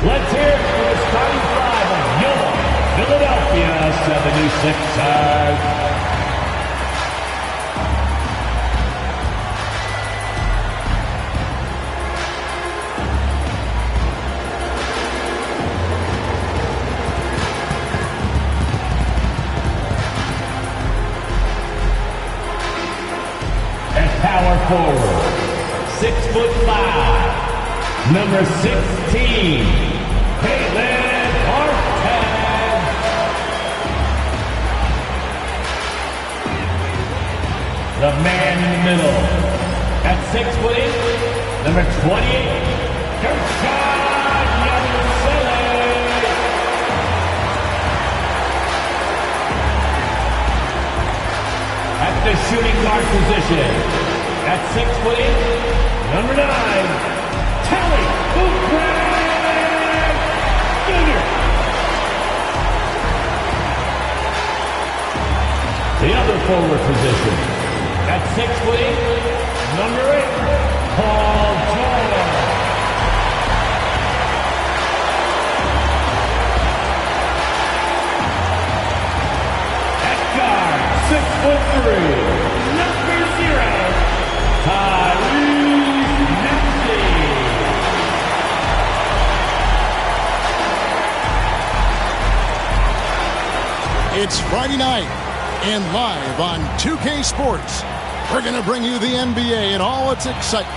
Let's hear it for the starting five of your Philadelphia 76ers. Power forward, 6'5", number 16, Caitlin Artag. The man in the middle, at 6'8", number 28, Gershon Yabusele. At the shooting guard position, at 6'8", number 9, Kelly Oubre Jr. The other forward position, at 6'8", number 8, Paul George. At guard, 6'3", number 0, it's Friday night, and live on 2K Sports, we're going to bring you the NBA and all its excitement.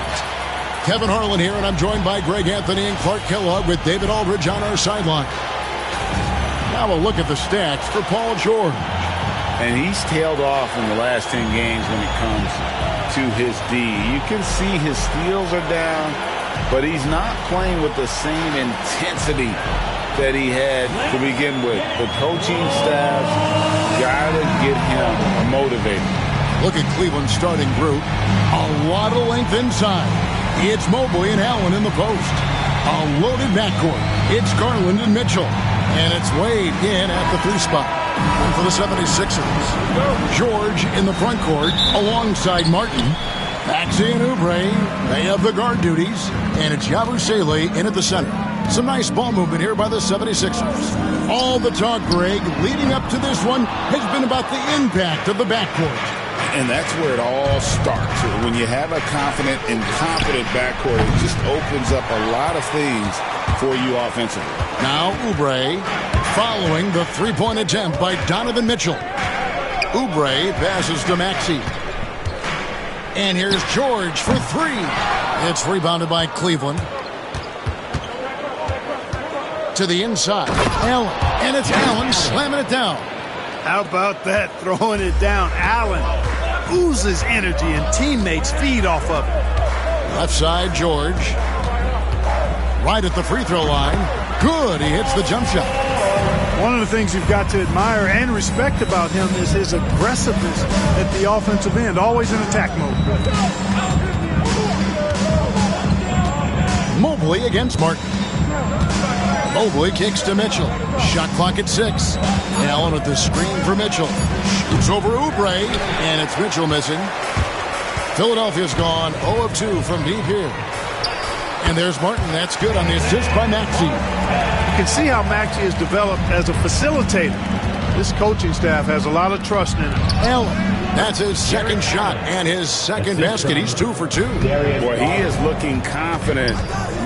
Kevin Harlan here, and I'm joined by Greg Anthony and Clark Kellogg with David Aldridge on our sideline. Now a look at the stats for Paul George. And he's tailed off in the last 10 games when it comes to his D. You can see his steals are down, but he's not playing with the same intensity that he had to begin with. The coaching staff got to get him motivated. Look at Cleveland's starting group. A lot of length inside. It's Mobley and Allen in the post. A loaded backcourt. It's Garland and Mitchell. And it's Wade in at the 3 spot. And for the 76ers, George in the front court alongside Martin. Maxey and Oubre, they have the guard duties. And it's Yabusele in at the center. Some nice ball movement here by the 76ers. All the talk, Greg, leading up to this one has been about the impact of the backcourt. And that's where it all starts. When you have a confident and competent backcourt, it just opens up a lot of things for you offensively. Now Oubre following the three-point attempt by Donovan Mitchell. Oubre passes to Maxey. And here's George for 3. It's rebounded by Cleveland. To the inside. Allen. And it's Allen slamming it down. How about that, throwing it down? Allen oozes energy and teammates feed off of it. Left side, George. Right at the free throw line. Good, he hits the jump shot. One of the things you've got to admire and respect about him is his aggressiveness at the offensive end, always in attack mode. Mobley against Martin. Mobley kicks to Mitchell. Shot clock at 6. Allen with the screen for Mitchell. Shoots over Oubre, and it's Mitchell missing. Philadelphia's gone 0 of 2 from deep here. And there's Martin. That's good on the assist by Maxey. You can see how Maxey has developed as a facilitator. This coaching staff has a lot of trust in him. Allen. That's his second shot and his second basket. He's 2 for 2. Boy, he is looking confident.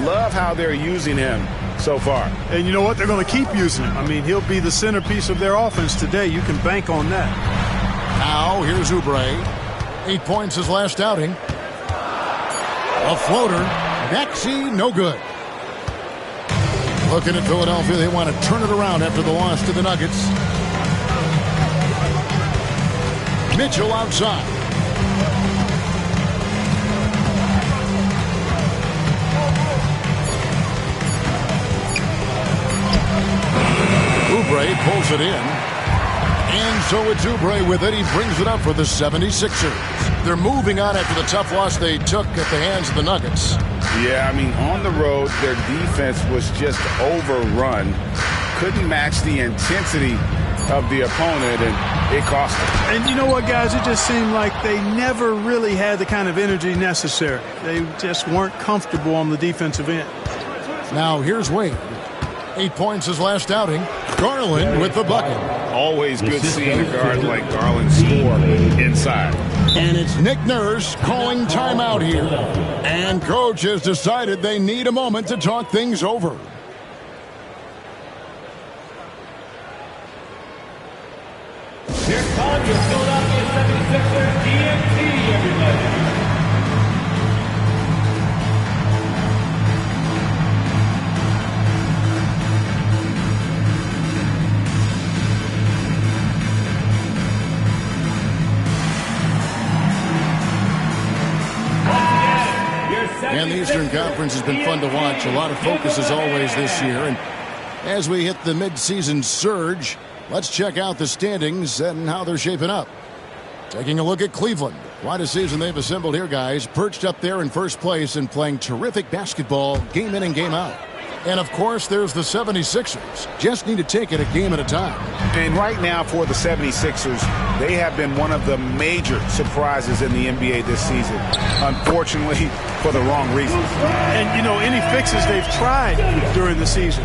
Love how they're using him so far. And you know what? They're going to keep using him. I mean, he'll be the centerpiece of their offense today. You can bank on that. Now, here's Oubre. 8 points his last outing. A floater. Maxey, no good. Looking at Philadelphia, they want to turn it around after the loss to the Nuggets. Mitchell outside. Oubre pulls it in. And so it's Oubre with it. He brings it up for the 76ers. They're moving on after the tough loss they took at the hands of the Nuggets. Yeah, I mean, on the road, their defense was just overrun. Couldn't match the intensity of the opponent, and it cost them. And you know what, guys? It just seemed like they never really had the kind of energy necessary. They just weren't comfortable on the defensive end. Now here's Wade. 8 points his last outing. Garland with the bucket. Always good seeing a guard like Garland score inside. And it's Nick Nurse calling timeout here. And coach has decided they need a moment to talk things over. Here comes your Philadelphia 76ers DMT, everybody. And the Eastern Conference has been fun to watch. A lot of focus as always this year. And as we hit the midseason surge, let's check out the standings and how they're shaping up. Taking a look at Cleveland. Quite a season they've assembled here, guys. Perched up there in first place and playing terrific basketball game in and game out. And, of course, there's the 76ers. Just need to take it a game at a time. And right now for the 76ers, they have been one of the major surprises in the NBA this season. Unfortunately, for the wrong reasons. And, you know, any fixes they've tried during the season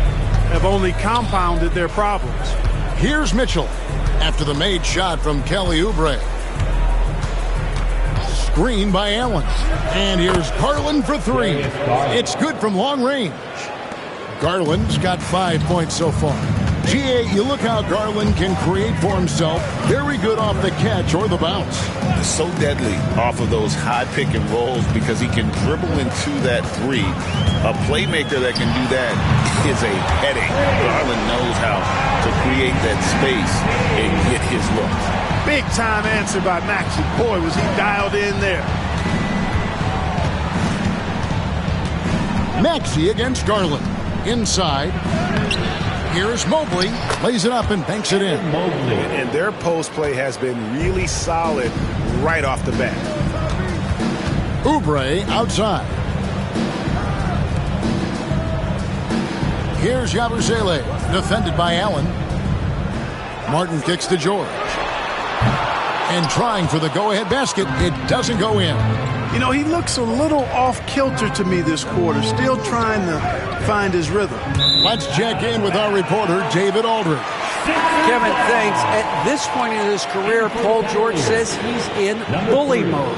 have only compounded their problems. Here's Mitchell after the made shot from Kelly Oubre. Screen by Allen. And here's Garland for three. It's good from long range. Garland's got 5 points so far. GA, you look how Garland can create for himself. Very good off the catch or the bounce. So deadly off of those high pick and rolls because he can dribble into that three. A playmaker that can do that is a headache. Garland knows how to create that space and get his look. Big time answer by Maxey. Boy, was he dialed in there. Maxey against Garland. Inside. Here's Mobley. Lays it up and banks it in. And their post play has been really solid right off the bat. Oubre outside. Here's Yabusele. Defended by Allen. Martin kicks to George. And trying for the go-ahead basket. It doesn't go in. You know, he looks a little off-kilter to me this quarter. Still trying to find his rhythm. Let's check in with our reporter, David Aldridge. Kevin, thanks. At this point in his career, Paul George says he's in bully mode.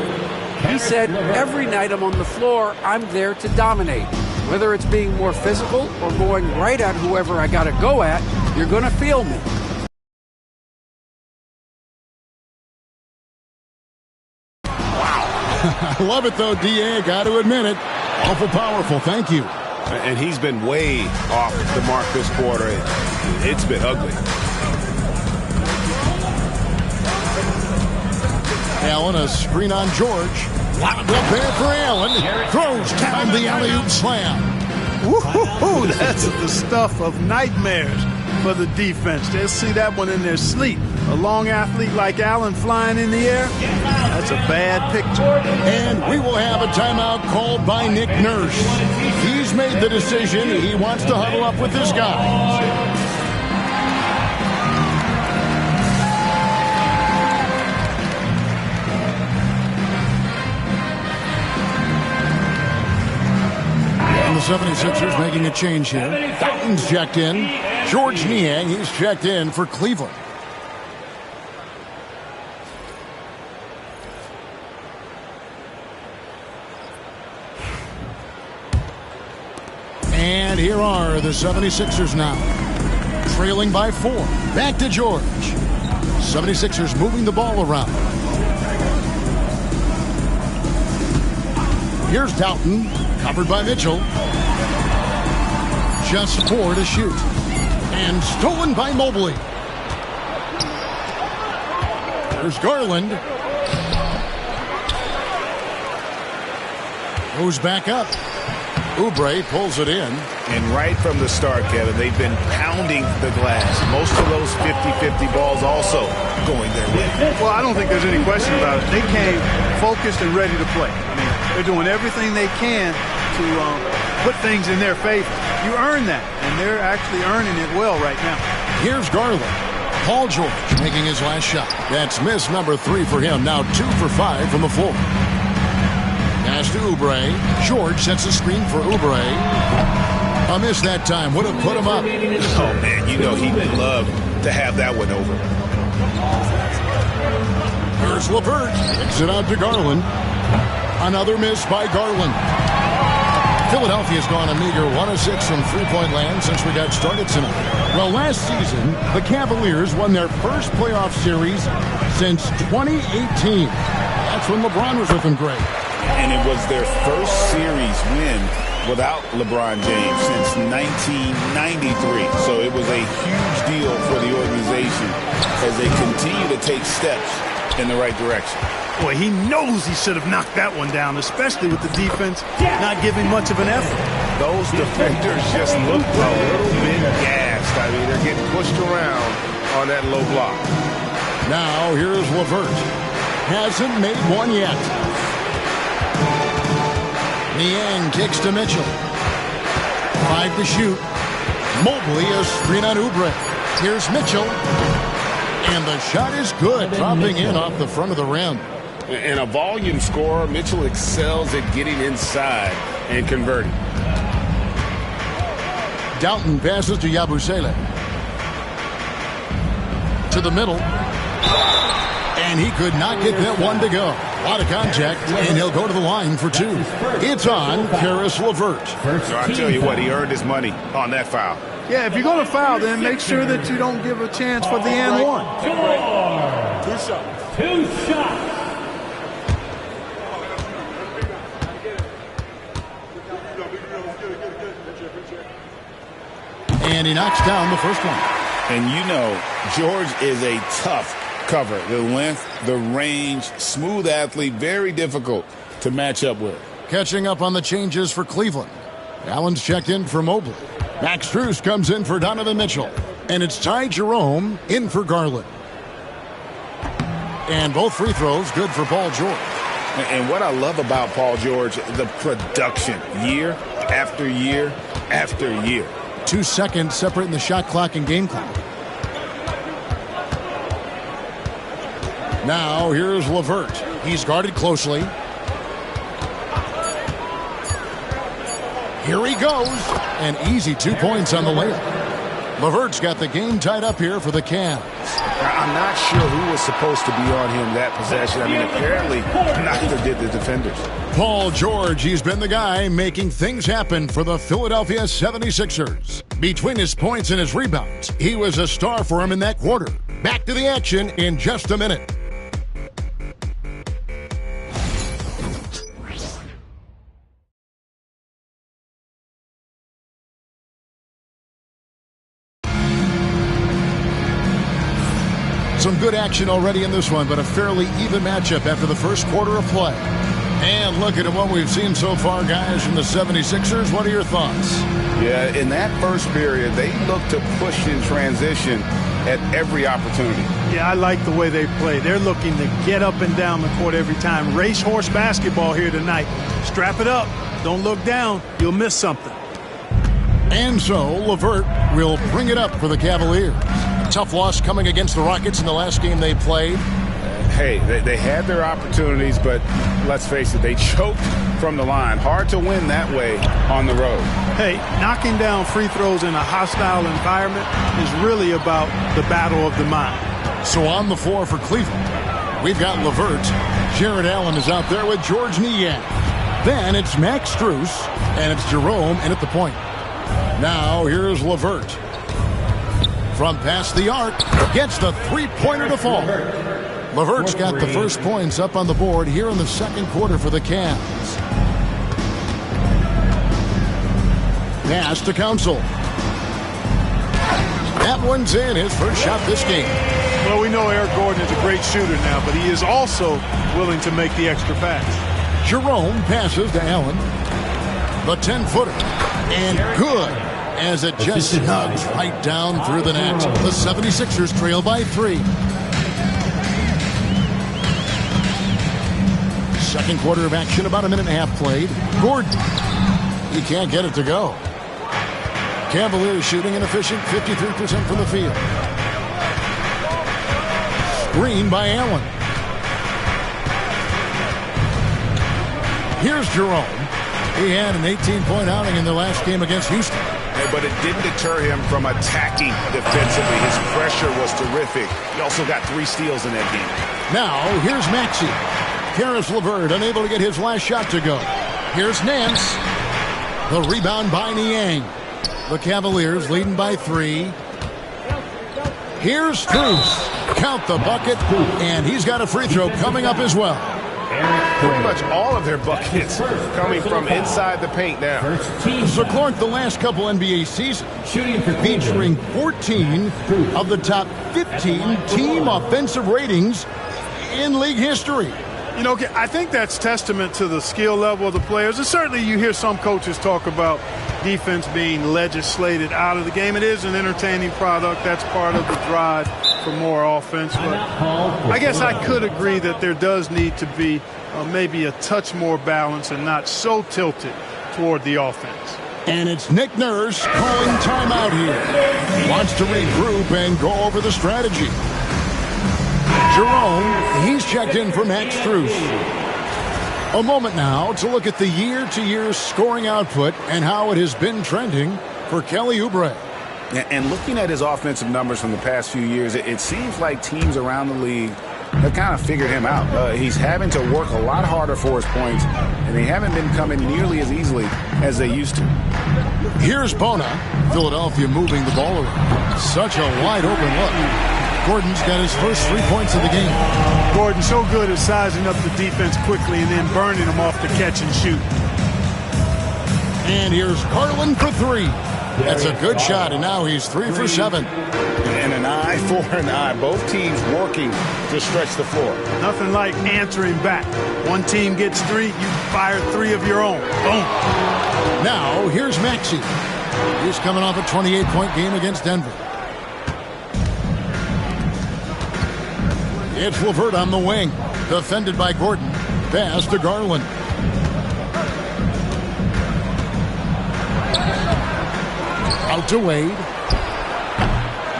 He said, every night I'm on the floor, I'm there to dominate. Whether it's being more physical or going right at whoever I got to go at, you're going to feel me. I love it, though, D.A. Got to admit it. Awful powerful. Thank you. And he's been way off the mark this quarter. It's been ugly. Allen, a screen on George. Lobbed up there for Allen. Throws down the alley-oop slam. Woo-hoo-hoo, that's the stuff of nightmares for the defense. They'll see that one in their sleep. A long athlete like Allen flying in the air, that's a bad picture. And we will have a timeout called by Nick Nurse. He's made the decision. He wants to huddle up with his guys. And the 76ers making a change here. Fountain's checked in. George Niang, he's checked in for Cleveland. And here are the 76ers now. Trailing by 4. Back to George. 76ers moving the ball around. Here's Doughton. Covered by Mitchell. Just 4 to shoot. And stolen by Mobley. There's Garland. Goes back up. Oubre pulls it in. And right from the start, Kevin, they've been pounding the glass. Most of those 50-50 balls also going their way. Well, I don't think there's any question about it. They came focused and ready to play. I mean, they're doing everything they can to put things in their favor. You earn that, and they're actually earning it well right now. Here's Garland. Paul George making his last shot. That's miss number 3 for him. Now 2 for 5 from the floor. Pass to Oubre. George sets a screen for Oubre. A miss that time would have put him up. Oh, man, you know he'd love to have that one over. Here's LeVert. Kicks it out to Garland. Another miss by Garland. Philadelphia's gone a meager 1 of 6 from three-point land since we got started tonight. Well, last season, the Cavaliers won their first playoff series since 2018. That's when LeBron was looking great. And it was their first series win without LeBron James since 1993. So it was a huge deal for the organization as they continue to take steps in the right direction. Boy, he knows he should have knocked that one down, especially with the defense not giving much of an effort. Those defenders just looked a little bit gassed. I mean, they're getting pushed around on that low block. Now, here's LeVert. Hasn't made one yet. Niang kicks to Mitchell. 5 to shoot. Mobley a screen on Oubre. Here's Mitchell. And the shot is good, dropping in off the front of the rim. And a volume scorer, Mitchell excels at getting inside and converting. Dalton passes to Yabusele. To the middle. And he could not get that one to go. A lot of contact, and he'll go to the line for 2. It's on Caris LeVert. So I tell you what, he earned his money on that foul. Yeah, if you're going to foul, then make sure that you don't give a chance for the and one. 2 shots. And he knocks down the first one. And you know, George is a tough cover. The length, the range, smooth athlete, very difficult to match up with. Catching up on the changes for Cleveland. Allen's checked in for Mobley. Max Strus comes in for Donovan Mitchell. And it's Ty Jerome in for Garland. And both free throws good for Paul George. And what I love about Paul George, the production, year after year after year. 2 seconds separating the shot clock and game clock. Now here's LeVert. He's guarded closely. Here he goes. An easy 2 points on the layup. LeVert's got the game tied up here for the Cavs. I'm not sure who was supposed to be on him that possession. I mean, apparently neither did the defenders. Paul George, he's been the guy making things happen for the Philadelphia 76ers. Between his points and his rebounds, he was a star for him in that quarter. Back to the action in just a minute. Some good action already in this one, but a fairly even matchup after the first quarter of play. And looking at what we've seen so far, guys, from the 76ers, what are your thoughts? Yeah, in that first period, they looked to push in transition at every opportunity. Yeah, I like the way they play. They're looking to get up and down the court every time. Racehorse basketball here tonight. Strap it up. Don't look down. You'll miss something. And so, LeVert will bring it up for the Cavaliers. Tough loss coming against the Rockets in the last game they played. Hey, they had their opportunities, but let's face it, they choked from the line. Hard to win that way on the road. Hey, knocking down free throws in a hostile environment is really about the battle of the mind. So on the floor for Cleveland, we've got LeVert. Jared Allen is out there with George Niang. Then it's Max Strus, and it's Jerome in at the point. Now here's LeVert. From past the arc, gets the three-pointer to fall. LeVert's got the first points up on the board here in the second quarter for the Cavs. Pass to Council. That one's in, his first shot this game. Well, we know Eric Gordon is a great shooter now, but he is also willing to make the extra pass. Jerome passes to Allen. The 10-footer. And good, as it just snugs right down through the net. The 76ers trail by 3. Second quarter of action, about a minute and a half played. Gordon, he can't get it to go. Cavaliers shooting an efficient 53% from the field. Screen by Allen. Here's Jerome. He had an 18-point outing in the last game against Houston. but it didn't deter him from attacking defensively. His pressure was terrific. He also got 3 steals in that game. Now, here's Maxey. Karis LeVert unable to get his last shot to go. Here's Nance. The rebound by Niang. The Cavaliers leading by 3. Here's Strus. Count the bucket, and he's got a free throw coming up as well. Pretty much all of their buckets coming from inside the paint now. So, Clark, the last couple NBA seasons featuring 14 of the top 15 team offensive ratings in league history. You know, I think that's testament to the skill level of the players. And certainly you hear some coaches talk about defense being legislated out of the game. It is an entertaining product. That's part of the drive for more offense. But I guess I could agree that there does need to be maybe a touch more balance and not so tilted toward the offense. And it's Nick Nurse calling timeout here. He wants to regroup and go over the strategy. Jerome, he's checked in for Max Strus. A moment now to look at the year-to-year scoring output and how it has been trending for Kelly Oubre. And looking at his offensive numbers from the past few years, it seems like teams around the league have kind of figured him out. He's having to work a lot harder for his points, and they haven't been coming nearly as easily as they used to. Here's Bona. Philadelphia moving the ball around. Such a wide-open look. Gordon's got his first 3 points of the game. Gordon so good at sizing up the defense quickly and then burning them off the catch and shoot. And here's Garland for 3. That's a good shot, and now he's 3 for 7. And an eye for an eye. Both teams working to stretch the floor. Nothing like answering back. One team gets 3, you fire 3 of your own. Boom. Now, here's Maxey. He's coming off a 28-point game against Denver. It's LeVert on the wing. Defended by Gordon. Pass to Garland. Out to Wade.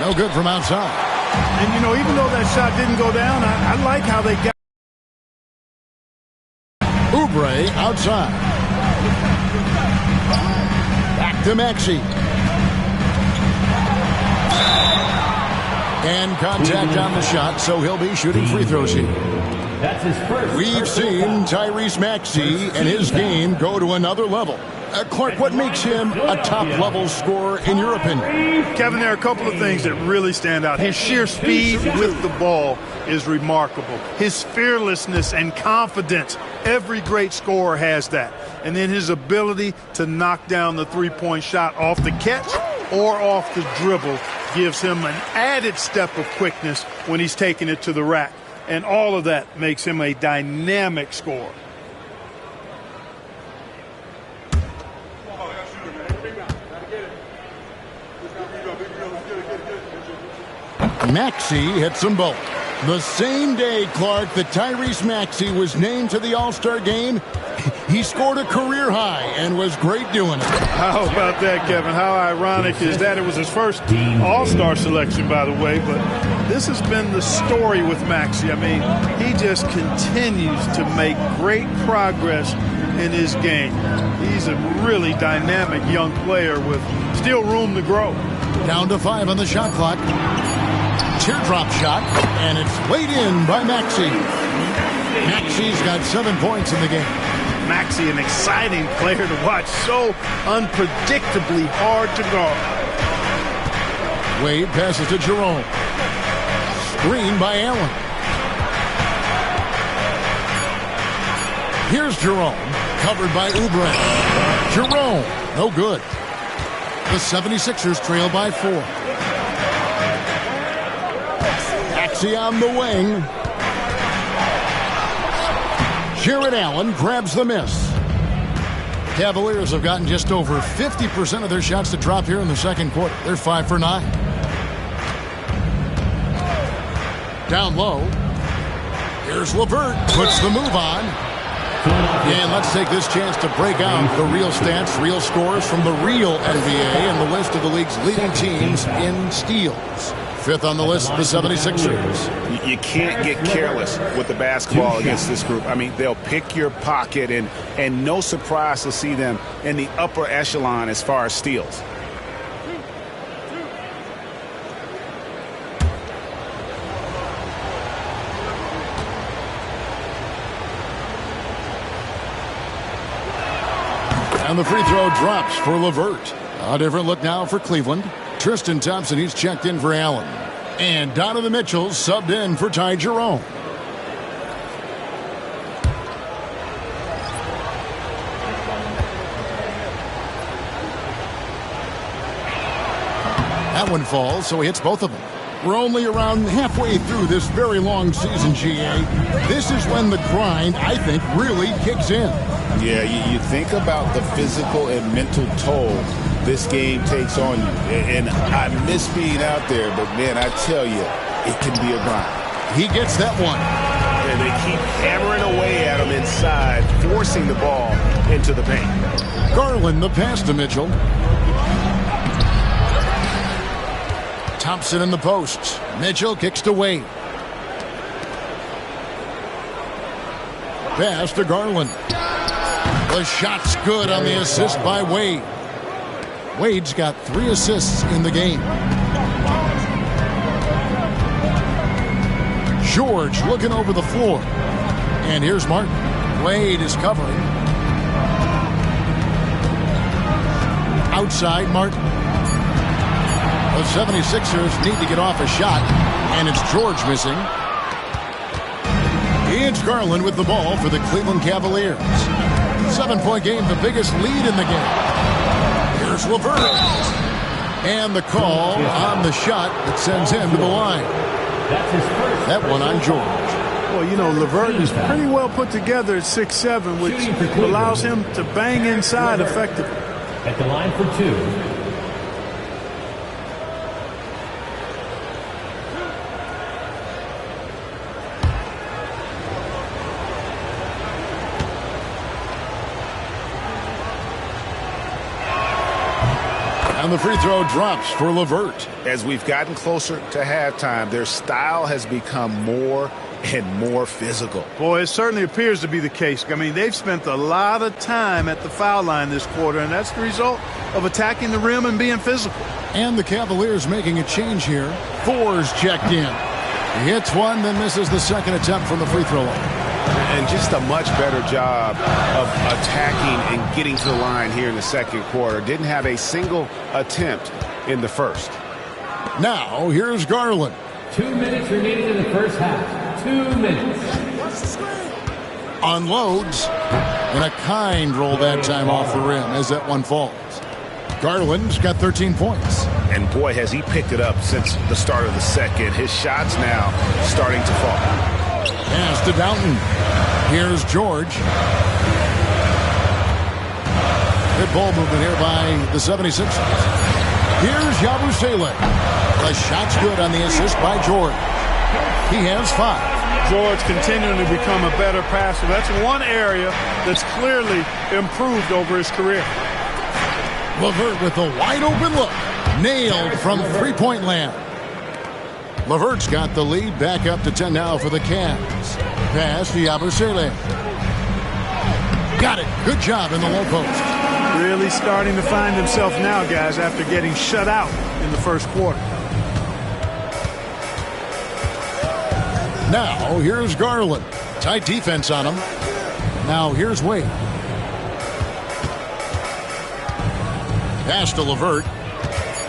No good from outside. And, you know, even though that shot didn't go down, I like how they got. Oubre outside. Back to Maxey. And contact on the shot, so he'll be shooting free throws here. That's his first. We've seen Tyrese Maxey and his game go to another level. Clark, what makes him a top-level scorer in your opinion? Kevin, there are a couple of things that really stand out. His sheer speed with the ball is remarkable. His fearlessness and confidence, every great scorer has that. And then his ability to knock down the three-point shot off the catch or off the dribble gives him an added step of quickness when he's taking it to the rack. And all of that makes him a dynamic scorer. Maxey hits them both. The same day, Clark, that Tyrese Maxey was named to the All-Star game, he scored a career high and was great doing it. How about that, Kevin? How ironic is that? It was his first All-Star selection, by the way, but this has been the story with Maxey. I mean, he just continues to make great progress in his game. He's a really dynamic young player with still room to grow. Down to 5 on the shot clock. Teardrop shot, and it's laid in by Maxey. Maxey's got 7 points in the game. Maxey, an exciting player to watch, so unpredictably hard to guard. Wade passes to Jerome. Screen by Allen. Here's Jerome, covered by Oubre. Jerome, no good. The 76ers trail by 4. Maxey on the wing. Jared Allen grabs the miss. Cavaliers have gotten just over 50% of their shots to drop here in the second quarter. They're 5 for 9. Down low. Here's LeVert. Puts the move on. And let's take this chance to break out the real stats, real scores from the real NBA and the list of the league's leading teams in steals. 5th on the list, the 76ers. You can't get careless with the basketball against this group. I mean, they'll pick your pocket, and no surprise to see them in the upper echelon as far as steals. And the free throw drops for LeVert. A different look now for Cleveland. Tristan Thompson, he's checked in for Allen. And Donovan Mitchell subbed in for Ty Jerome. That one falls, so he hits both of them. We're only around halfway through this very long season, GA. This is when the grind, I think, really kicks in. Yeah, you think about the physical and mental toll this game takes on you. And I miss being out there, but, man, I tell you, it can be a grind. He gets that one. And they keep hammering away at him inside, forcing the ball into the paint. Garland, the pass to Mitchell. Thompson in the post. Mitchell kicks to Wade. Pass to Garland. The shot's good on the assist by Wade. Wade's got 3 assists in the game. George looking over the floor. And here's Martin. Wade is covering. Outside, Martin. The 76ers need to get off a shot, and it's George missing. It's Garland with the ball for the Cleveland Cavaliers. 7-point game, the biggest lead in the game. Here's LeVert. And the call on the shot that sends him to the line. That one on George. Well, you know, LeVert is pretty well put together at 6'7", which allows him to bang inside effectively. At the line for 2. And the free throw drops for LeVert. As we've gotten closer to halftime, their style has become more and more physical. Boy, it certainly appears to be the case. I mean, they've spent a lot of time at the foul line this quarter, and that's the result of attacking the rim and being physical. And the Cavaliers making a change here. Thor's checked in. He hits one, then misses the second attempt from the free throw line. And just a much better job of attacking and getting to the line here in the second quarter. Didn't have a single attempt in the first. Now, here's Garland. 2 minutes remaining in the first half. 2 minutes. Unloads. And a kind roll that time off the rim as that one falls. Garland's got 13 points. And boy, has he picked it up since the start of the second. His shot's now starting to fall. Pass to Downton. Here's George. Good ball movement here by the 76ers. Here's Yabusele. The shot's good on the assist by George. He has 5. George continuing to become a better passer. That's one area that's clearly improved over his career. LeVert with a wide open look. Nailed from three-point land. LeVert's got the lead, back up to 10 now for the Cavs. Pass to Yabusele. Got it. Good job in the low post. Really starting to find himself now, guys, after getting shut out in the first quarter. Now, here's Garland. Tight defense on him. Now, here's Wade. Pass to LeVert.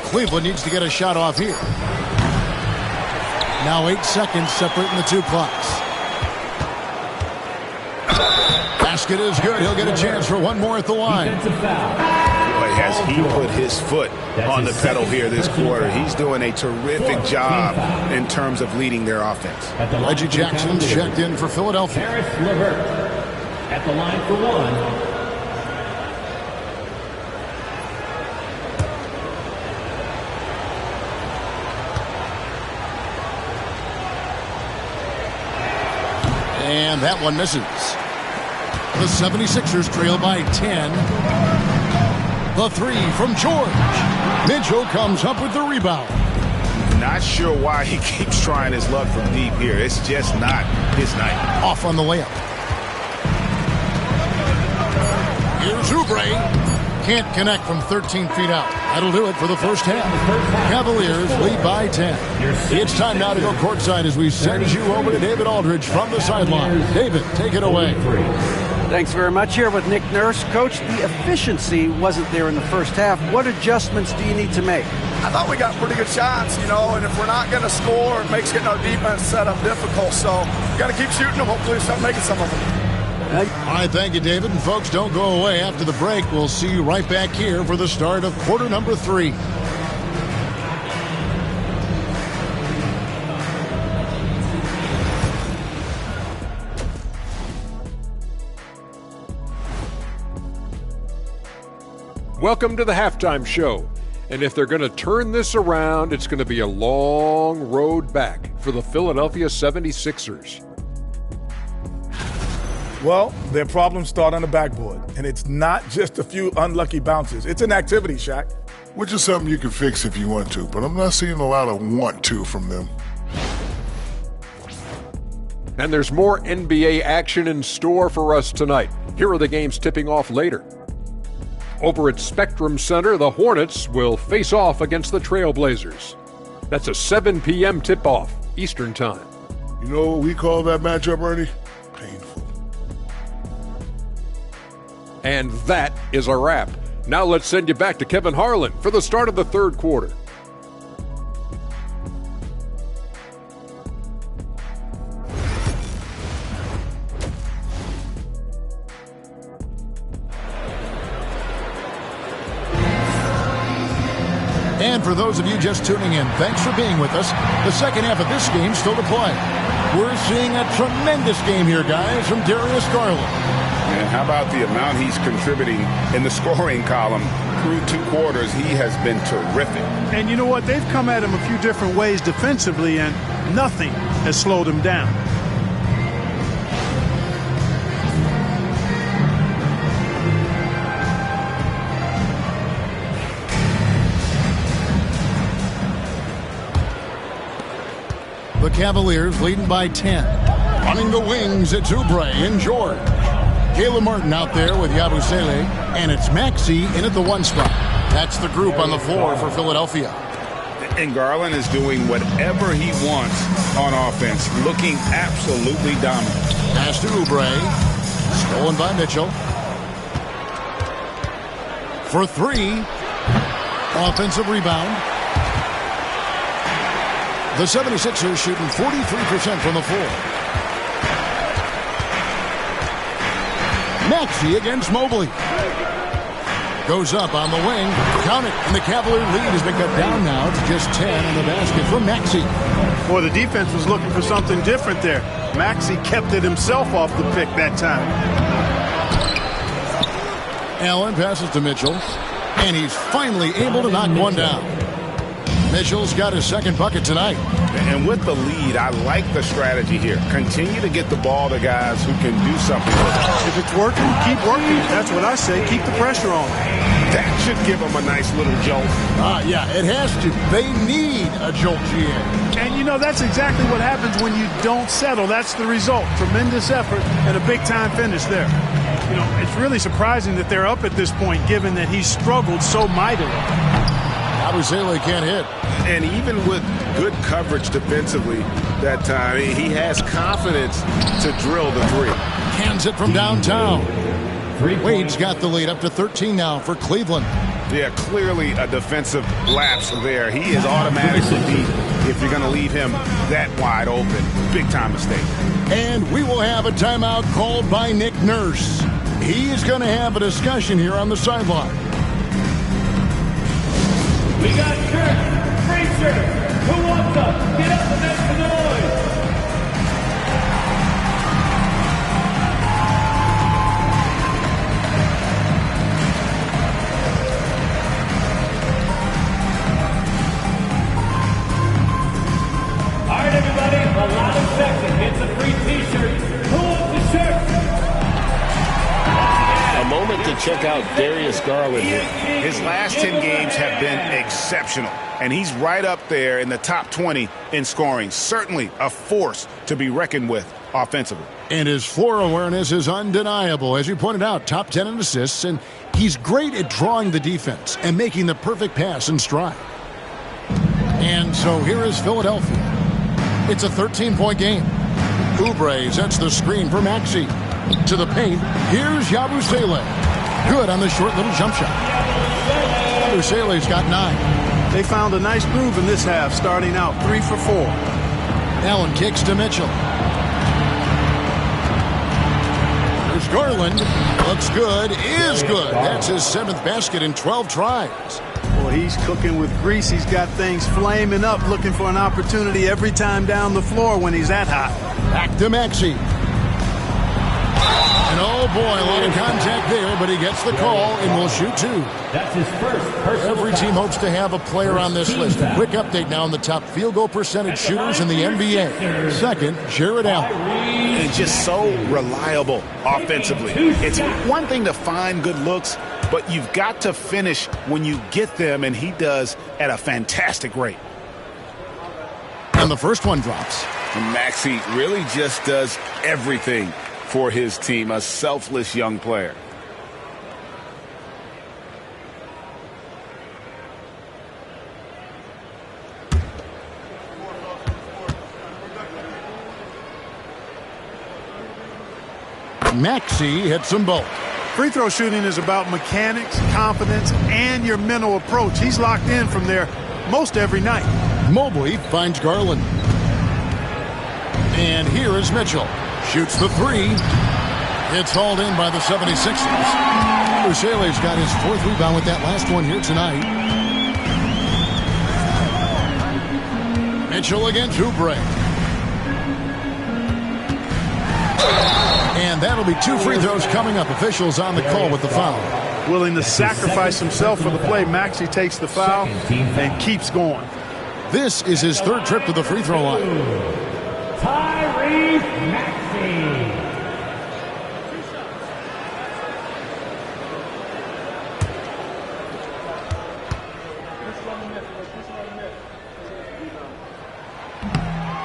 Cleveland needs to get a shot off here. Now 8 seconds separating the two clocks. Basket is good. He'll get a chance for one more at the line. Boy, has he put his foot on the pedal here this quarter. He's doing a terrific job in terms of leading their offense. Reggie Jackson checked in for Philadelphia. Harris LeVert at the line for 1. And that one misses. The 76ers trail by 10. The 3 from George. Mitchell comes up with the rebound. Not sure why he keeps trying his luck from deep here. It's just not his night. Off on the layup. Here's Oubre. Can't connect from 13 feet out. That'll do it for the first half. Cavaliers lead by 10. It's time now to go courtside as we send you over to David Aldridge from the sideline. David, take it away. Thanks very much. Here with Nick Nurse. Coach, the efficiency wasn't there in the first half. What adjustments do you need to make? I thought we got pretty good shots, and if we're not going to score, it makes getting our defense set up difficult. So we got to keep shooting them. Hopefully start making some of them. All right, thank you, David. And folks, don't go away. After the break, we'll see you right back here for the start of quarter number 3. Welcome to the halftime show. And if they're going to turn this around, it's going to be a long road back for the Philadelphia 76ers. Well, their problems start on the backboard, and it's not just a few unlucky bounces. It's an activity, Shaq. Which is something you can fix if you want to, but I'm not seeing a lot of want to from them. And there's more NBA action in store for us tonight. Here are the games tipping off later. Over at Spectrum Center, the Hornets will face off against the Trailblazers. That's a 7 p.m. tip-off, Eastern Time. You know what we call that matchup, Ernie? Painful. And that is a wrap. Now let's send you back to Kevin Harlan for the start of the third quarter. And for those of you just tuning in, thanks for being with us. The second half of this game still to play. We're seeing a tremendous game here, guys, from Darius Garland. And how about the amount he's contributing in the scoring column? Through 2 quarters, he has been terrific. And you know what? They've come at him a few different ways defensively, and nothing has slowed him down. The Cavaliers leading by 10. Running the wings, it's Oubre and George. Caleb Martin out there with Yabusele, and it's Maxey in at the 1 spot. That's the group on the floor for Philadelphia. And Garland is doing whatever he wants on offense, looking absolutely dominant. Pass to Oubre. Stolen by Mitchell. For 3. Offensive rebound. The 76ers shooting 43% from the floor. Maxey against Mobley. Goes up on the wing. Count it. And the Cavalier lead has been cut down now to just 10 in the basket from Maxey. Boy, the defense was looking for something different there. Maxey kept it himself off the pick that time. Allen passes to Mitchell. And he's finally able to knock one down. Mitchell's got his second bucket tonight. And with the lead, I like the strategy here. Continue to get the ball to guys who can do something with it. If it's working, keep working. That's what I say. Keep the pressure on. That should give them a nice little jolt. Yeah, it has to. They need a jolt, GA. And, that's exactly what happens when you don't settle. That's the result. Tremendous effort and a big-time finish there. It's really surprising that they're up at this point, given that he struggled so mightily. Yabusele can't hit. And even with good coverage defensively that time, he has confidence to drill the 3. Hands it from downtown. Wade's got the lead up to 13 now for Cleveland. Yeah, clearly a defensive lapse there. He is automatically beat if you're going to leave him that wide open. Big time mistake. And we will have a timeout called by Nick Nurse. He is going to have a discussion here on the sideline. We got shirts, free shirts. Who wants them? Get up and make some noise. All right, everybody, a lot of section gets a free t-shirt. Who wants the shirt? A moment to check out Darius Garland here. His last 10 games have been exceptional, and he's right up there in the top 20 in scoring. Certainly a force to be reckoned with offensively. And his floor awareness is undeniable. As you pointed out, top 10 in assists, and he's great at drawing the defense and making the perfect pass in stride. And so here is Philadelphia. It's a 13-point game. Oubre sets the screen for Maxey. To the paint. Here's Yabusele. Good on the short little jump shot. Yabusele's got 9. They found a nice groove in this half, starting out 3 for 4. Allen kicks to Mitchell. There's Garland. Looks good. Is good. That's his 7th basket in 12 tries. Well, he's cooking with grease. He's got things flaming up, looking for an opportunity every time down the floor when he's that hot. Back to Maxey. And oh boy, a lot of contact there, but he gets the call and will shoot 2. That's his first personal Every team hopes to have a player on this list. A quick update now on the top field goal percentage shooters in the NBA. Second, Jared Allen. And just so reliable offensively. It's one thing to find good looks, but you've got to finish when you get them, and he does at a fantastic rate. And the first one drops. And Maxey really just does everything for his team, a selfless young player. Maxey hits them both. Free throw shooting is about mechanics, confidence, and your mental approach. He's locked in from there most every night. Mobley finds Garland. And here is Mitchell. Shoots the 3. It's hauled in by the 76ers. Yabusele's got his 4th rebound with that last one here tonight. Mitchell against Oubre. And that'll be 2 free throws coming up. Officials on the call with the foul. Willing to sacrifice himself for the play. Maxey takes the foul and keeps going. This is his 3rd trip to the free throw line. Tyrese Maxey.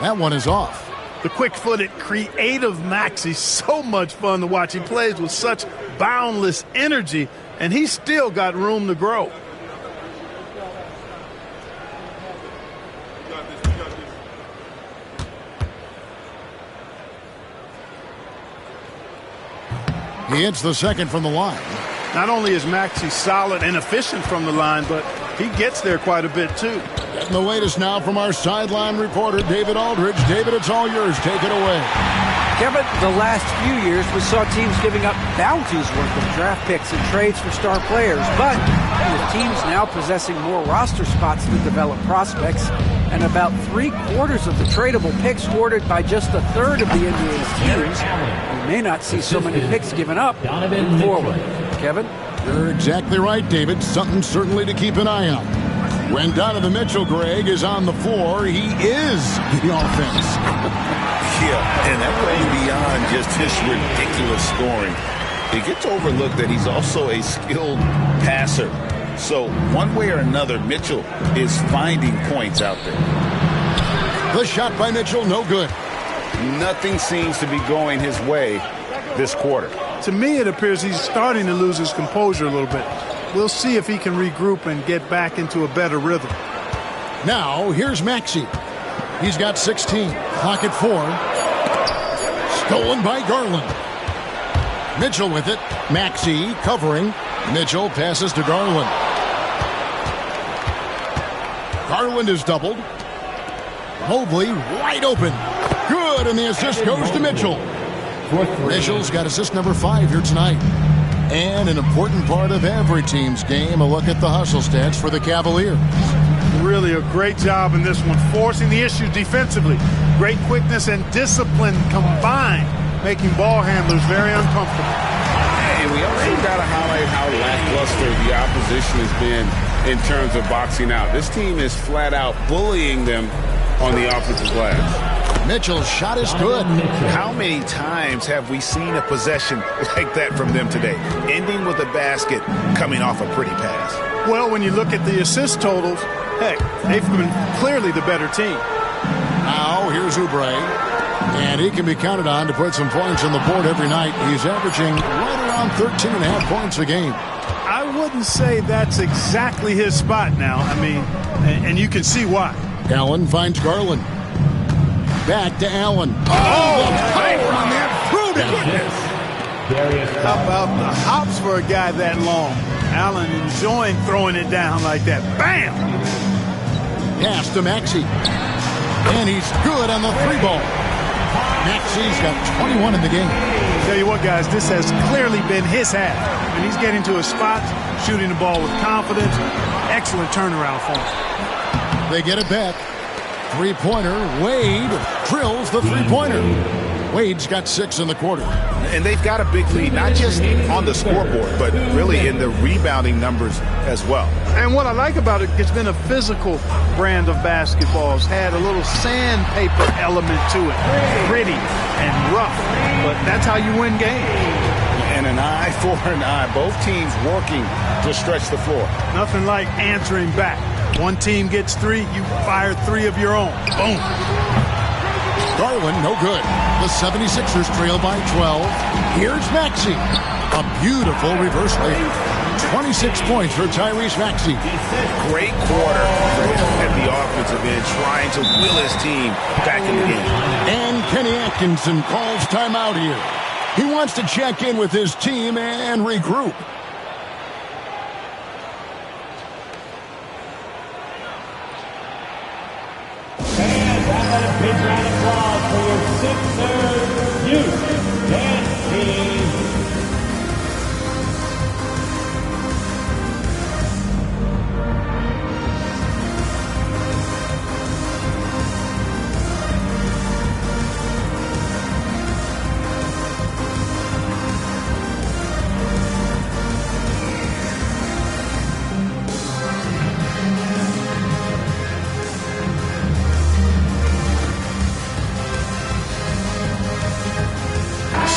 That one is off. The quick-footed, creative Maxey, so much fun to watch. He plays with such boundless energy, and he's still got room to grow. He hits the second from the line. Not only is Maxey solid and efficient from the line, but he gets there quite a bit, too. Getting the latest now from our sideline reporter, David Aldridge. David, it's all yours. Take it away. Kevin, the last few years, we saw teams giving up bounties worth of draft picks and trades for star players. But with teams now possessing more roster spots to develop prospects, and about 3/4 of the tradable picks hoarded by just a third of the NBA's teams, we may not see so many picks given up moving forward. Kevin? You're exactly right, David. Something certainly to keep an eye on. When Donovan Mitchell, Greg, is on the floor, he is the offense. Yeah, and that goes beyond just his ridiculous scoring. It gets overlooked that he's also a skilled passer. So one way or another, Mitchell is finding points out there. The shot by Mitchell, no good. Nothing seems to be going his way this quarter. To me, it appears he's starting to lose his composure a little bit. We'll see if he can regroup and get back into a better rhythm. Now, here's Maxey. He's got 16. Clock at 4. Stolen by Garland. Mitchell with it. Maxey covering. Mitchell passes to Garland. Garland is doubled. Mobley wide open. Good, and the assist goes to Mitchell. Mitchell's got assist number 5 here tonight. And an important part of every team's game, a look at the hustle stats for the Cavaliers. Really a great job in this one, forcing the issue defensively. Great quickness and discipline combined, making ball handlers very uncomfortable. And we also got to highlight how lackluster the opposition has been in terms of boxing out. This team is flat out bullying them on the offensive glass. Mitchell's shot is good. How many times have we seen a possession like that from them today, ending with a basket coming off a pretty pass? Well, when you look at the assist totals, heck, they've been clearly the better team. Now, here's Oubre. And he can be counted on to put some points on the board every night. He's averaging right around 13.5 points a game. I wouldn't say that's exactly his spot now. I mean, and you can see why. Allen finds Garland. Back to Allen. Oh, the power on that throwdown. How about the hops for a guy that long? Allen enjoying throwing it down like that. Bam! Pass to Maxey. And he's good on the 3-ball. Maxey's got 21 in the game. Tell you what, guys, this has clearly been his half. And he's getting to his spots, shooting the ball with confidence. Excellent turnaround for him. They get it back. Three-pointer. Wade drills the three-pointer. Wade's got 6 in the quarter. And they've got a big lead, not just on the scoreboard, but really in the rebounding numbers as well. And what I like about it, it's been a physical brand of basketball. It's had a little sandpaper element to it. Gritty and rough. But that's how you win games. And an eye for an eye. Both teams working to stretch the floor. Nothing like answering back. One team gets 3, you fire 3 of your own. Boom. Garland, no good. The 76ers trail by 12. Here's Maxey. A beautiful reverse layup. 26 points for Tyrese Maxey. Great quarter for him at the offensive end, trying to will his team back in the game. And Kenny Atkinson calls timeout here. He wants to check in with his team and regroup. Big round of applause for your Sixers youth dance team.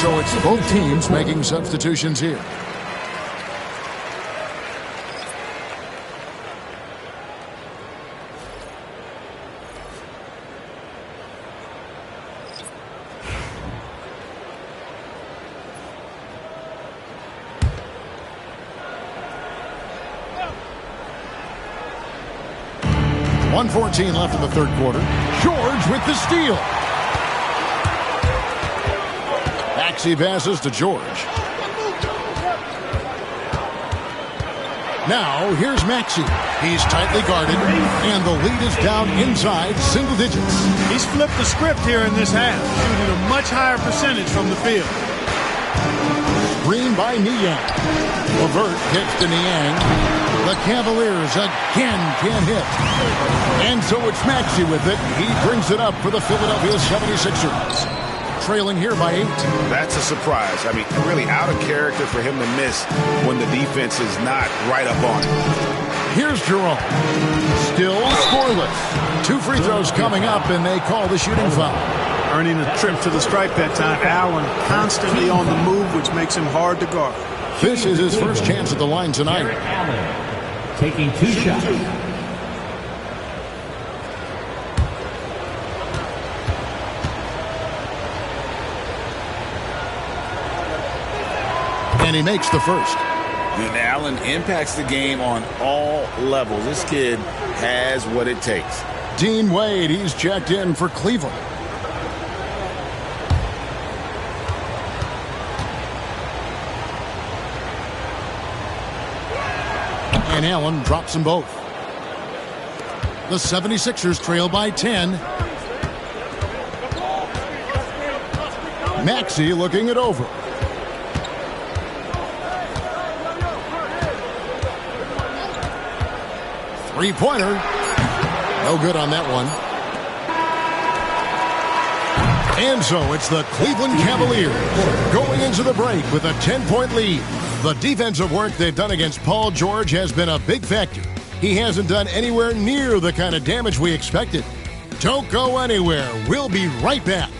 So it's both teams making substitutions here. .114 left in the third quarter. George with the steal. Maxey passes to George. Now, here's Maxey. He's tightly guarded, and the lead is down inside single digits. He's flipped the script here in this half, shooting a much higher percentage from the field. Screen by Niang. Levert hits to Niang. The Cavaliers again can't hit. And so it's Maxey with it. He brings it up for the Philadelphia 76ers. Trailing here by 8. That's a surprise. I mean, really out of character for him to miss when the defense is not right up on him. Here's Jerome. Still scoreless. 2 free throws coming up, and they call the shooting foul. Earning a trip to the stripe that time. Allen constantly on the move, which makes him hard to guard. This is his first chance at the line tonight. Allen taking 2 shots. And he makes the first. And Allen impacts the game on all levels. This kid has what it takes. Dean Wade, he's checked in for Cleveland. And Allen drops them both. The 76ers trail by 10. Maxey looking it over. Three-pointer. No good on that one. And so it's the Cleveland Cavaliers going into the break with a 10-point lead. The defensive work they've done against Paul George has been a big factor. He hasn't done anywhere near the kind of damage we expected. Don't go anywhere. We'll be right back.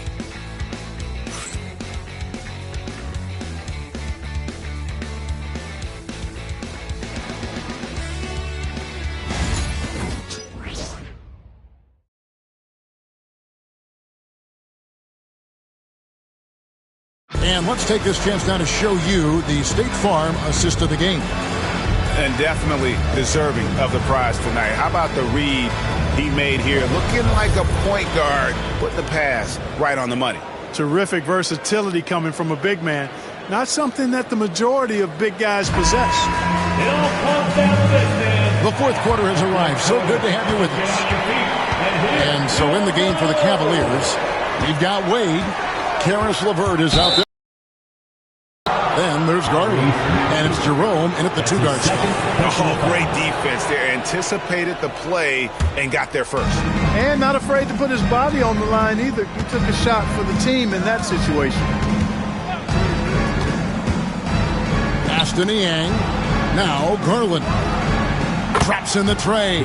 And let's take this chance now to show you the State Farm assist of the game. And definitely deserving of the prize tonight. How about the read he made here? Looking like a point guard. Put the pass right on the money. Terrific versatility coming from a big man. Not something that the majority of big guys possess. The fourth quarter has arrived. So good to have you with us. And so in the game for the Cavaliers, we've got Wade. Karis LeVert is out there. Then there's Garland. And it's Jerome in at the two-guard spot. Oh, great defense there. Anticipated the play and got there first. And not afraid to put his body on the line either. He took a shot for the team in that situation. Aston Yang. Now Garland. Traps in the tray.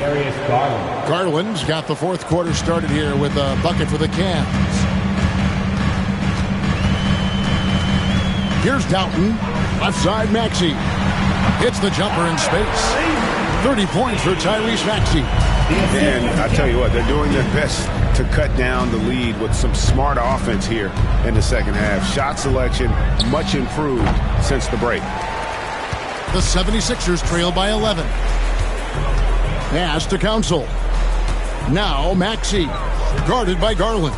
Garland's got the fourth quarter started here with a bucket for the Cavs. Here's Doughton. Left side, Maxey. Hits the jumper in space. 30 points for Tyrese Maxey. And I tell you what, they're doing their best to cut down the lead with some smart offense here in the second half. Shot selection much improved since the break. The 76ers trail by 11. Pass to Council. Now Maxey. Guarded by Garland.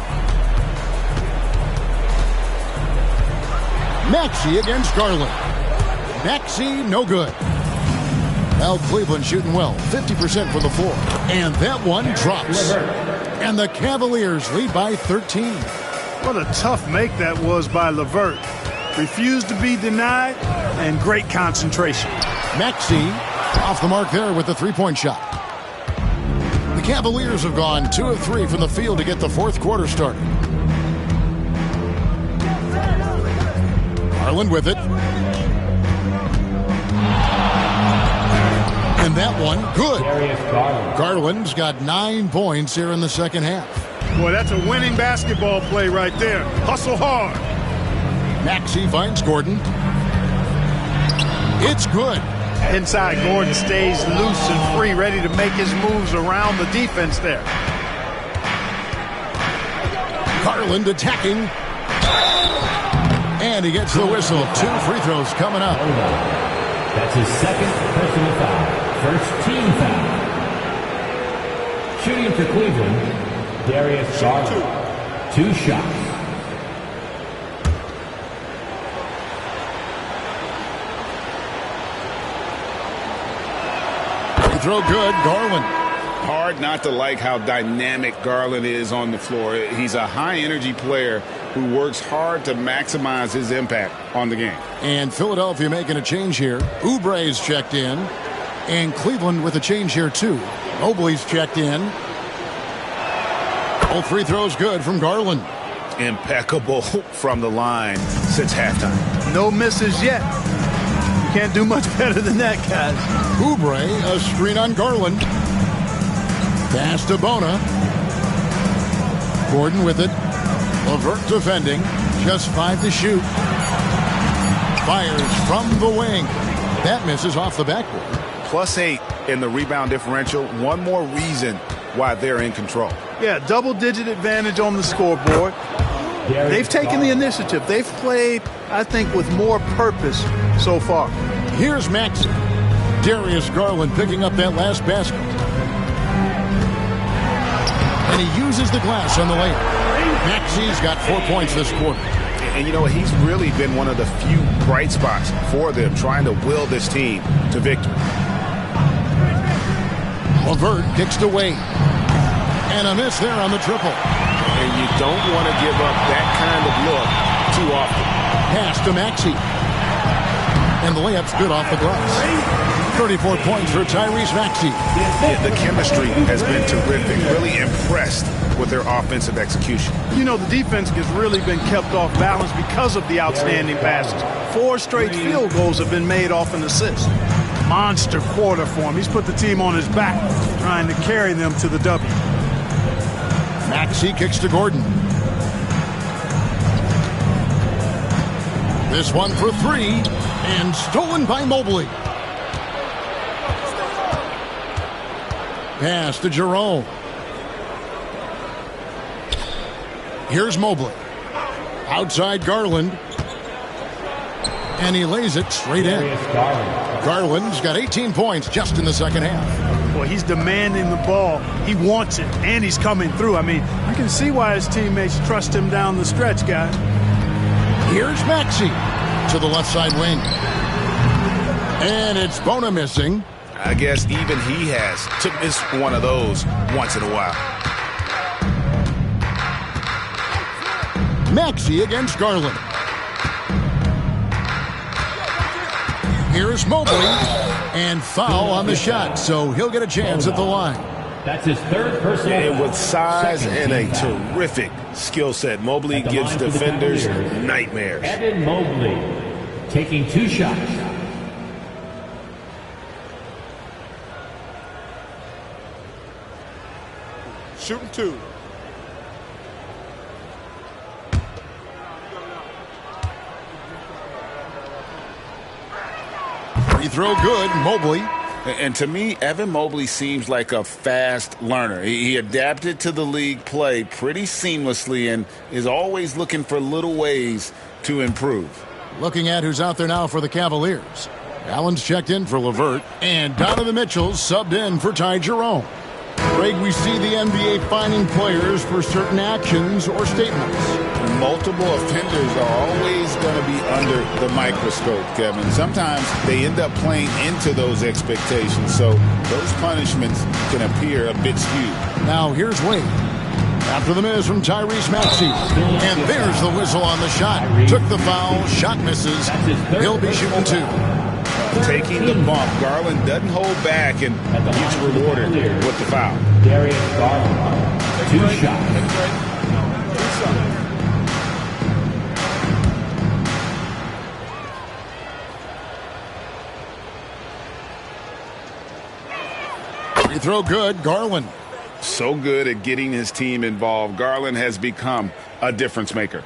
Maxey against Garland. Maxey, no good. Well, Cleveland shooting well. 50% from the floor. And that one drops. And the Cavaliers lead by 13. What a tough make that was by LeVert. Refused to be denied, and great concentration. Maxey off the mark there with the three-point shot. The Cavaliers have gone 2 of 3 from the field to get the fourth quarter started. Garland with it. And that one, good. Garland's got 9 points here in the second half. Boy, that's a winning basketball play right there. Hustle hard. Maxey finds Gordon. It's good. Inside, Gordon stays loose and free, ready to make his moves around the defense there. Garland attacking. And he gets the whistle. 2 free throws coming up. That's his second personal foul. First team foul. Shooting for Cleveland, Darius Garland. 2 shots. Free throw good, Garland. Hard not to like how dynamic Garland is on the floor. He's a high-energy player who works hard to maximize his impact on the game. And Philadelphia making a change here. Oubre's checked in. And Cleveland with a change here, too. Mobley's checked in. All free throws good from Garland. Impeccable from the line since halftime. No misses yet. You can't do much better than that, guys. Oubre, a screen on Garland. Pass to Bona. Gordon with it. LeVert defending. Just 5 to shoot. Fires from the wing. That misses off the backboard. +8 in the rebound differential. One more reason why they're in control. Yeah, double-digit advantage on the scoreboard. They've taken the initiative. They've played, I think, with more purpose so far. Here's Maxey. Darius Garland picking up that last basket. And he uses the glass on the layup. Maxey's got 4 points this quarter. And you know what? He's really been one of the few bright spots for them, trying to will this team to victory. LeVert kicks to Wade. And a miss there on the triple. And you don't want to give up that kind of look too often. Pass to Maxey. And the layup's good off the glass. 34 points for Tyrese Maxey. Yeah, the chemistry has been terrific. Really impressed with their offensive execution. You know, the defense has really been kept off balance because of the outstanding passes. 4 straight field goals have been made off an assist. Monster quarter for him. He's put the team on his back, trying to carry them to the W. Maxey kicks to Gordon. This one for 3, and stolen by Mobley. Pass to Jerome. Here's Mobley. Outside Garland. And he lays it straight in. Garland's got 18 points just in the second half. Boy, he's demanding the ball. He wants it, and he's coming through. I mean, you can see why his teammates trust him down the stretch, guys. Here's Maxey. to the left side wing. And it's Bona missing. I guess even he has to miss one of those once in a while. Maxey against Garland. Here's Mobley. And foul on the shot, so he'll get a chance at the line. That's his third personal. And with size and a terrific skill set, Mobley gives defenders nightmares. Evan Mobley taking 2 shots. Shooting 2. Free throw good, Mobley. And to me, Evan Mobley seems like a fast learner. He adapted to the league play pretty seamlessly and is always looking for little ways to improve. Looking at who's out there now for the Cavaliers. Allen's checked in for LeVert, and Donovan Mitchell's subbed in for Ty Jerome. Greg, we see the NBA fining players for certain actions or statements. Multiple offenders are always going to be under the microscope, Kevin. Sometimes they end up playing into those expectations, so those punishments can appear a bit skewed. Now here's Wade. After the miss from Tyrese Maxey. And there's the whistle on the shot. Took the foul, shot misses. He'll be shooting 2. Taking the bump, Garland doesn't hold back and gets rewarded with the foul. Darius Garland, 2 shots. Free throw good, Garland. So good at getting his team involved. Garland has become a difference maker.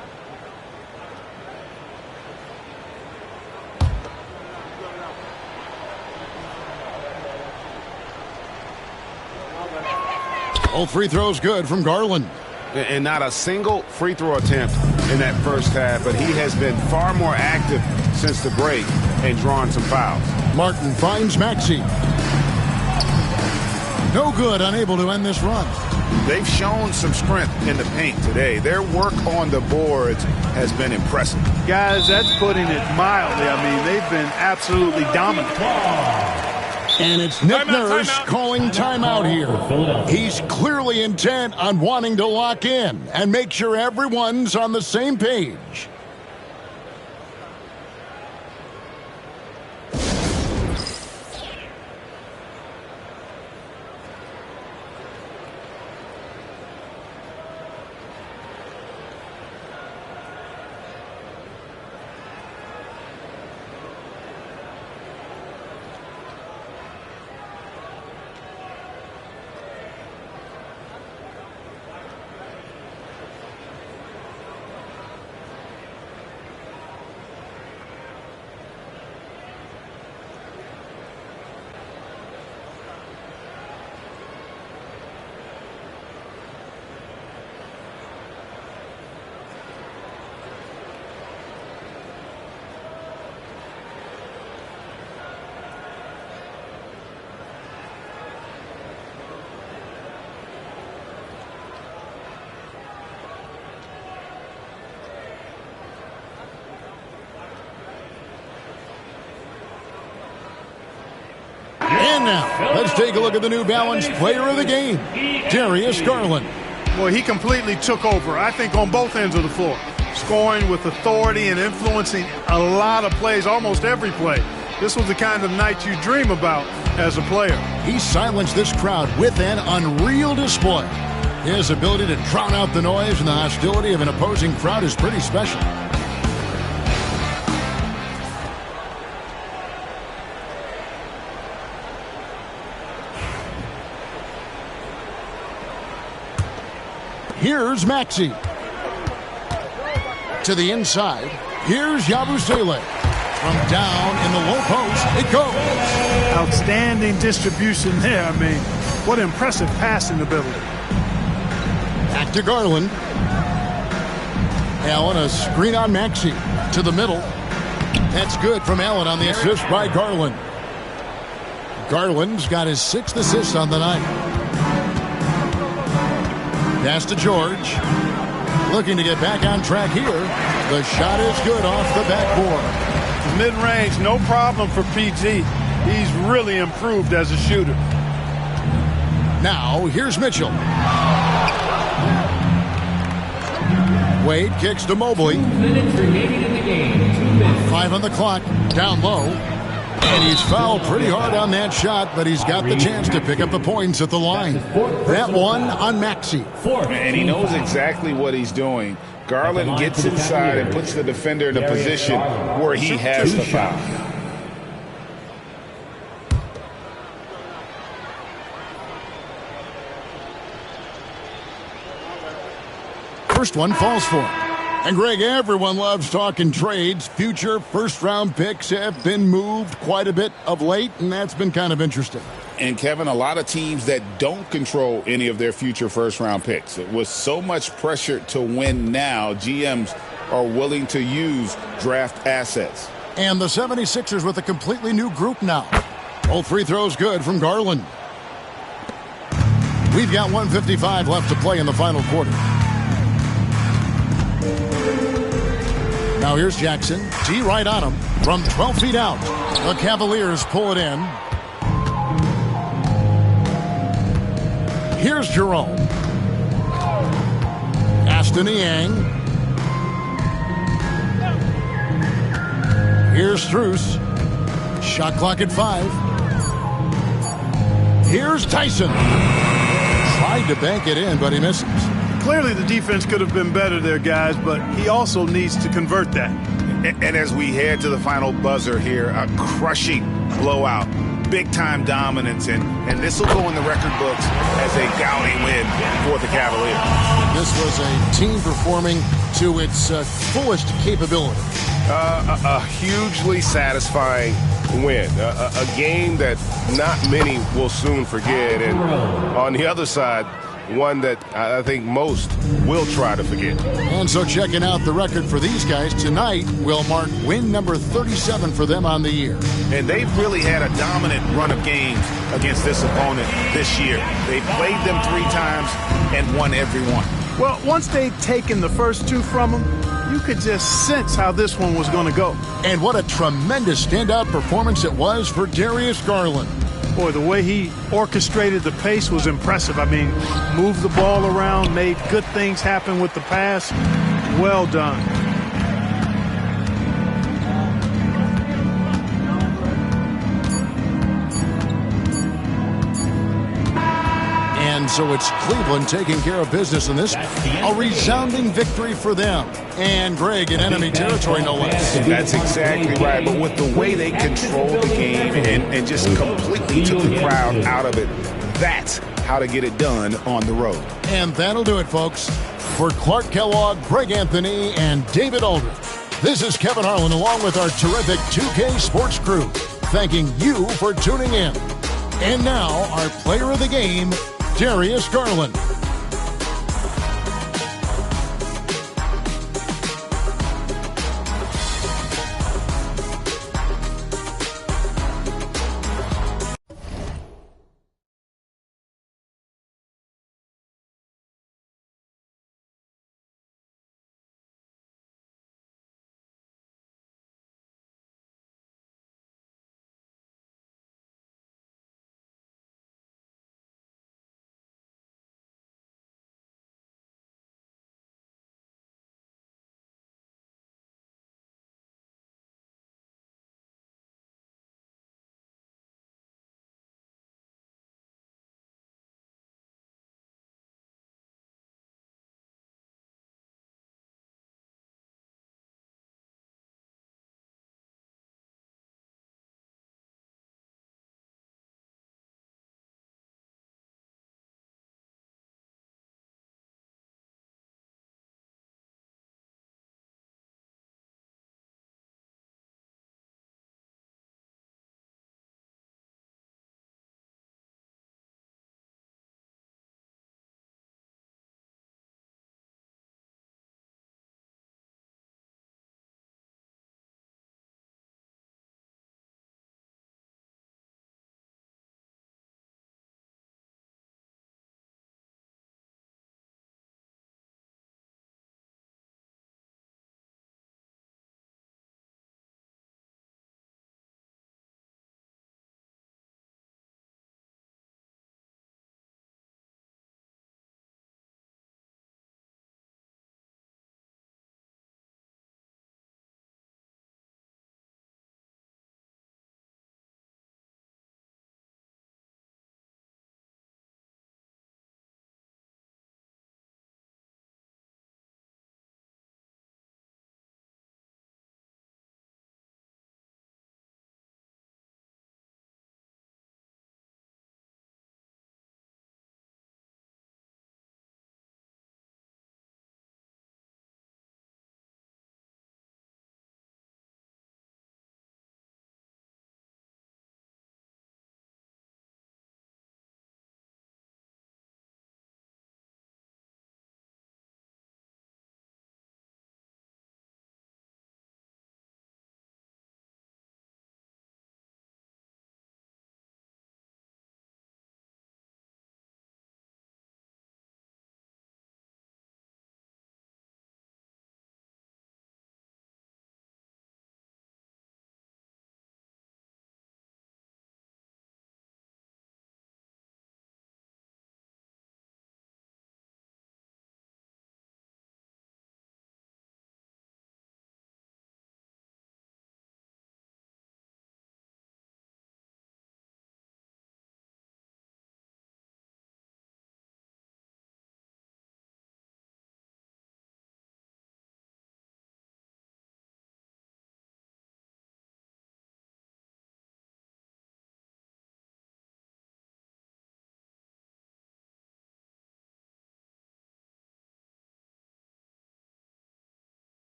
All free throws good from Garland. And not a single free throw attempt in that first half, but he has been far more active since the break and drawn some fouls. Martin finds Maxey. No good, unable to end this run. They've shown some strength in the paint today. Their work on the boards has been impressive. Guys, that's putting it mildly. I mean, they've been absolutely dominant. And it's Nick Nurse calling timeout here. He's clearly intent on wanting to lock in and make sure everyone's on the same page. And now, let's take a look at the New Balance player of the game, Darius Garland. Boy, he completely took over, I think, on both ends of the floor. Scoring with authority and influencing a lot of plays, almost every play. This was the kind of night you dream about as a player. He silenced this crowd with an unreal display. His ability to drown out the noise and the hostility of an opposing crowd is pretty special. Here's Maxey. To the inside. Here's Yabusele. From down in the low post, it goes. Outstanding distribution there. I mean, what impressive passing ability. Back to Garland. Allen, a screen on Maxey. To the middle. That's good from Allen on the assist by Garland. Garland's got his 6th assist on the night. Pass to George. Looking to get back on track here. The shot is good off the backboard. Mid-range, no problem for PG. He's really improved as a shooter. Now, here's Mitchell. Wade kicks to Mobley. 2 minutes remaining in the game. 2 minutes. 5 on the clock, down low. And he's fouled pretty hard on that shot, but he's got the chance to pick up the points at the line. That one on Maxey. And he knows exactly what he's doing. Garland gets inside and puts the defender in a position where he has the foul. First one falls for him. And Greg, everyone loves talking trades. Future first-round picks have been moved quite a bit of late, and that's been kind of interesting. And, Kevin, a lot of teams that don't control any of their future first-round picks. With so much pressure to win now, GMs are willing to use draft assets. And the 76ers with a completely new group now. Both free throws good from Garland. We've got 1:55 left to play in the final quarter. Now here's Jackson. T right on him from 12 feet out. The Cavaliers pull it in. Here's Jerome. Aston Yang. Here's Strus. Shot clock at 5. Here's Tyson. Tried to bank it in, but he misses. Clearly the defense could have been better there, guys, but he also needs to convert that. And as we head to the final buzzer here, a crushing blowout, big-time dominance, and this will go in the record books as a gaudy win for the Cavaliers. This was a team performing to its fullest capability. A hugely satisfying win. A game that not many will soon forget. And on the other side, one that I think most will try to forget. And so checking out the record for these guys tonight will mark win number 37 for them on the year. And they've really had a dominant run of games against this opponent this year. They played them 3 times and won every one. Well, once they'd taken the first 2 from him, you could just sense how this one was going to go. And what a tremendous standout performance it was for Darius Garland. Boy, the way he orchestrated the pace was impressive. I mean, moved the ball around, made good things happen with the pass. Well done. And so it's Cleveland taking care of business in this. A resounding victory for them. And Greg in enemy territory, no less. That's exactly right. But with the way they controlled the game and just completely took the crowd out of it, that's how to get it done on the road. And that'll do it, folks. For Clark Kellogg, Greg Anthony, and David Aldridge, this is Kevin Harlan along with our terrific 2K Sports crew, thanking you for tuning in. And now, our player of the game, Darius Garland.